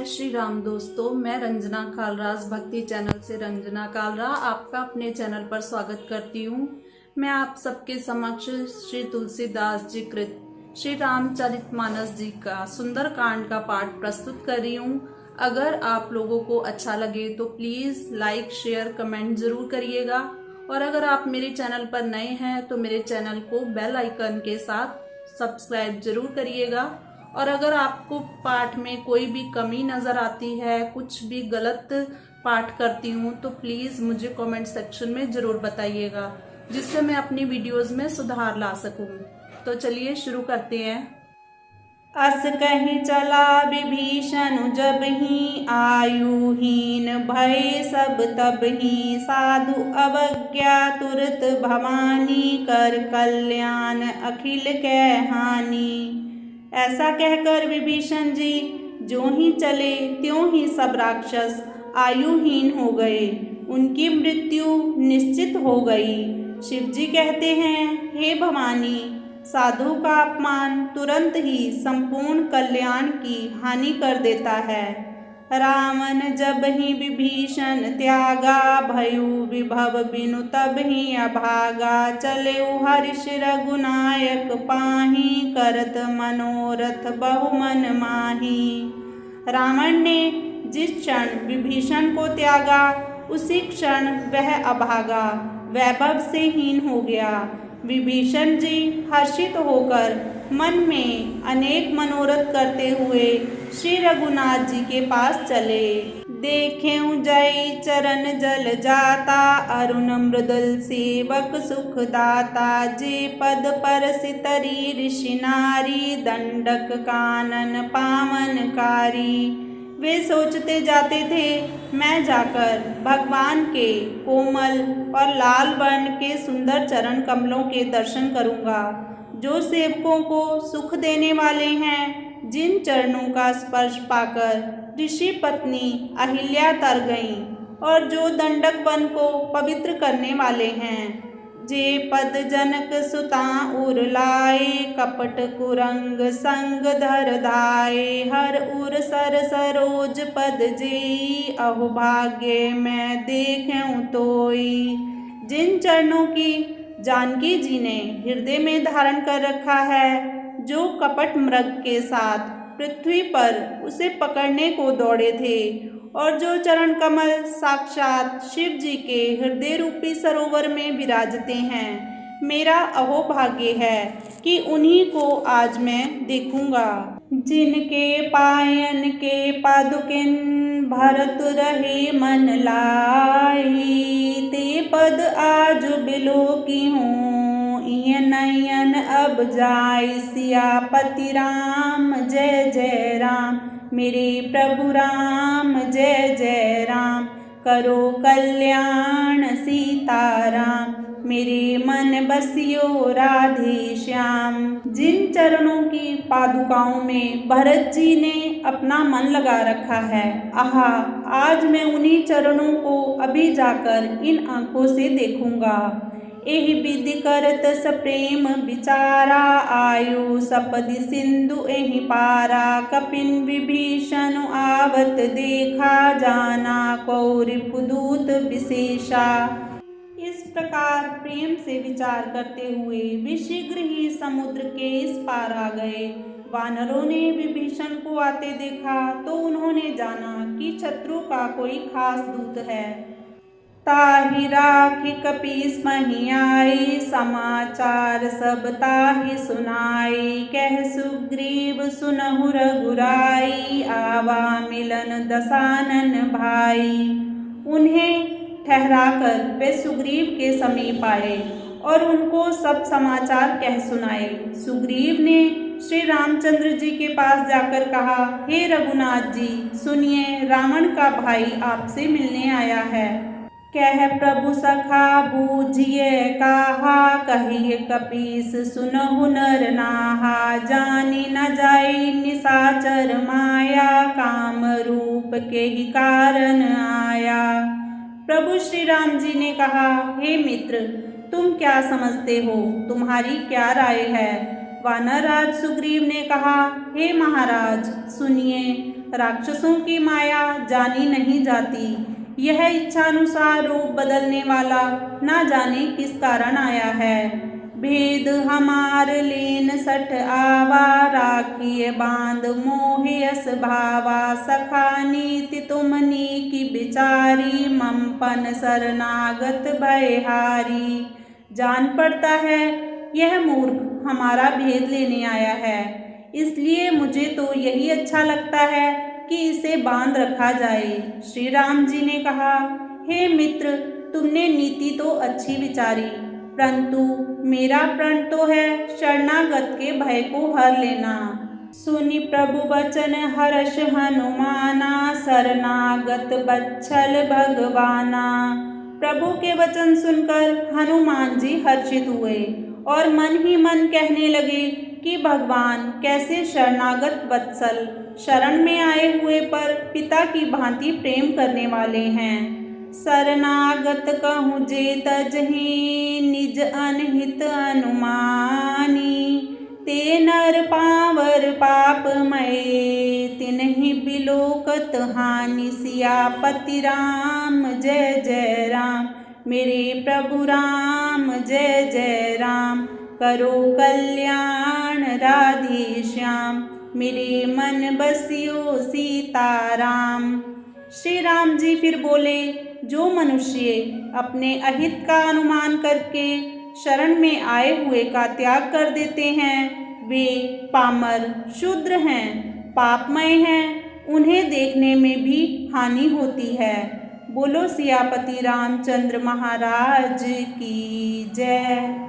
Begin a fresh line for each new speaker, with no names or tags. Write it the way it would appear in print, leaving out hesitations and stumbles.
जय श्री राम दोस्तों, मैं रंजना कालराज भक्ति चैनल से रंजना कालरा आपका अपने चैनल पर स्वागत करती हूँ। मैं आप सबके समक्ष श्री तुलसीदास जी कृत श्री रामचरितमानस जी का सुंदर कांड का पाठ प्रस्तुत कर रही हूँ। अगर आप लोगों को अच्छा लगे तो प्लीज लाइक शेयर कमेंट जरूर करिएगा, और अगर आप मेरे चैनल पर नए हैं तो मेरे चैनल को बेल आइकन के साथ सब्सक्राइब जरूर करिएगा। और अगर आपको पाठ में कोई भी कमी नज़र आती है, कुछ भी गलत पाठ करती हूँ, तो प्लीज़ मुझे कमेंट सेक्शन में ज़रूर बताइएगा, जिससे मैं अपनी वीडियोस में सुधार ला सकूँ। तो चलिए शुरू करते हैं।
अस कहीं चला विभीषण जब ही आयुहीन भय सब तब ही साधु अवज्ञा तुरत भवानी कर कल्याण अखिल कै हानि। ऐसा कहकर विभीषण जी जो ही चले त्यों ही सब राक्षस आयुहीन हो गए, उनकी मृत्यु निश्चित हो गई। शिव जी कहते हैं, हे भवानी, साधु का अपमान तुरंत ही संपूर्ण कल्याण की हानि कर देता है। रावण जब ही विभीषण त्यागा भयु विभव बिनु तब ही अभागा चले हर्ष रघुनायक पाही करत मनोरथ बहुमन माही। रावण ने जिस क्षण विभीषण को त्यागा उसी क्षण वह अभागा वैभव से हीन हो गया। विभीषण जी हर्षित होकर मन में अनेक मनोरथ करते हुए श्री रघुनाथ जी के पास चले। देखें जय चरण जल जाता अरुण मृदुल सेवक सुख दाता जे पद पर सितरी ऋषि नारी दंडक कानन पावनकारी। वे सोचते जाते थे, मैं जाकर भगवान के कोमल और लाल वर्ण के सुंदर चरण कमलों के दर्शन करूंगा, जो सेवकों को सुख देने वाले हैं। जिन चरणों का स्पर्श पाकर ऋषि पत्नी अहिल्या तर गईं और जो दंडक वन को पवित्र करने वाले हैं। जे पद जनक सुता उर लाए कपट कुरंग संग धर धाये हर उर सर सरोज पद जेई अहो भाग्य मैं देखूं तोई। जिन चरणों की जानकी जी ने हृदय में धारण कर रखा है, जो कपट मृग के साथ पृथ्वी पर उसे पकड़ने को दौड़े थे, और जो चरण कमल साक्षात शिव जी के हृदय रूपी सरोवर में विराजते हैं। मेरा अहो भाग्य है कि उन्हीं को आज मैं देखूंगा। जिनके पायन के पादुकिन भरत रहे मन लाई ते पद आज बिलो की हूँ इय नयन अब जाय सियापति राम जय जय राम। मेरे प्रभु राम जय जय राम करो कल्याण सीताराम मेरे मन बसियो राधे श्याम। जिन चरणों की पादुकाओं में भरत जी ने अपना मन लगा रखा है, आहा, आज मैं उन्हीं चरणों को अभी जाकर इन आंखों से देखूंगा। एहि विधि करत सप्रेम विचारा आयु सपदि सिंधु एहि पारा कपिन विभीषण आवत देखा जाना कौरिपुदूत विशेषा। इस प्रकार प्रेम से विचार करते हुए वे शीघ्र ही समुद्र के इस पार आ गए। वानरों ने विभीषण को आते देखा तो उन्होंने जाना कि शत्रु का कोई खास दूत है। ताहि राखी कपीस मही आई समाचार सब ताहि सुनाई कह सुग्रीव सुनहु रघुराई आवा मिलन दसानन भाई। उन्हें ठहराकर वे सुग्रीव के समीप आए और उनको सब समाचार कह सुनाए। सुग्रीव ने श्री रामचंद्र जी के पास जाकर कहा, हे रघुनाथ जी, सुनिए, रावण का भाई आपसे मिलने आया है। कह प्रभु सखा बूझिए कहा कहिए कपीस सुनहु नर नाहा जानी न जाई निशाचर माया काम रूप के ही कारण आया। प्रभु श्री राम जी ने कहा, हे मित्र, तुम क्या समझते हो, तुम्हारी क्या राय है। वानरराज सुग्रीव ने कहा, हे महाराज सुनिए, राक्षसों की माया जानी नहीं जाती। यह इच्छानुसार रूप बदलने वाला ना जाने किस कारण आया है। भेद हमार लेन सठ आवा, राखिए बांध मोहे अस भावा। सखा नीति तुमनी की बिचारी, ममपन शरणागत भयहारी। जान पड़ता है यह मूर्ख हमारा भेद लेने आया है, इसलिए मुझे तो यही अच्छा लगता है कि इसे बांध रखा जाए। श्री राम जी ने कहा, हे मित्र, तुमने नीति तो अच्छी विचारी, परंतु मेरा प्रण तो है शरणागत के भय को हर लेना। सुनि प्रभु वचन हर्ष हनुमाना, शरणागत बच्छल भगवाना। प्रभु के वचन सुनकर हनुमान जी हर्षित हुए और मन ही मन कहने लगे कि भगवान कैसे शरणागत वत्सल, शरण में आए हुए पर पिता की भांति प्रेम करने वाले हैं। शरणागत कहूँ जे तजहि, निज अनहित अनुमानी। ते नर पावर पापमय, तिन्हि बिलोकत हानि। सियापति राम जय जय राम, मेरे प्रभु राम जय जय राम। करो कल्याण राधे श्याम, मेरे मन बसियो सीताराम। श्री राम जी फिर बोले, जो मनुष्य अपने अहित का अनुमान करके शरण में आए हुए का त्याग कर देते हैं, वे पामर शूद्र हैं, पापमय हैं, उन्हें देखने में भी हानि होती है। बोलो सियापति रामचंद्र महाराज की जय।